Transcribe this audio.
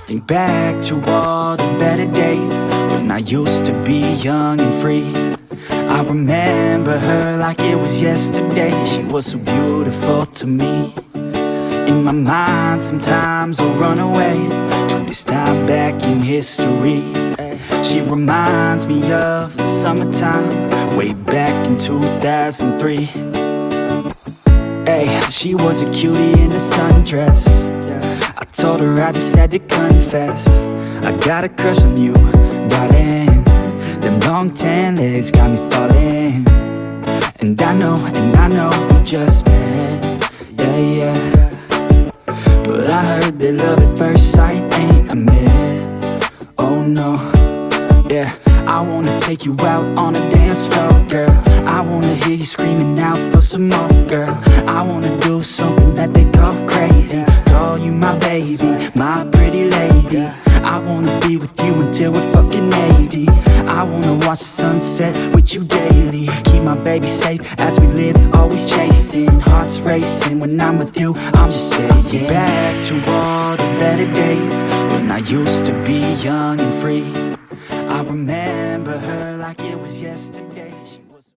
think back to all the better days when I used to be young and free. I remember her like it was yesterday. She was so beautiful to me. In my mind sometimes I'll run away to this time back in history. She reminds me of the summertime, way back in 2003. Hey, she was a cutie in a sundress. I told her I just had to confess, I got a crush on you, darling. Them long tan legs got me falling. And I know we just met, yeah. But I heard that love at first sight ain't a myth. Oh no, yeah. I wanna take you out on a dance floor, girl. I wanna hear you screaming out for some more, girl. I wanna do something that they call crazy, call you my baby, my pretty lady. I wanna be with you until we're fucking 80. I wanna watch the sunset with you daily. Keep my baby safe as we live, always chasing. Hearts racing when I'm with you, I'm just saying. Back to all the better days when I used to be young and free. I remember her like it was yesterday.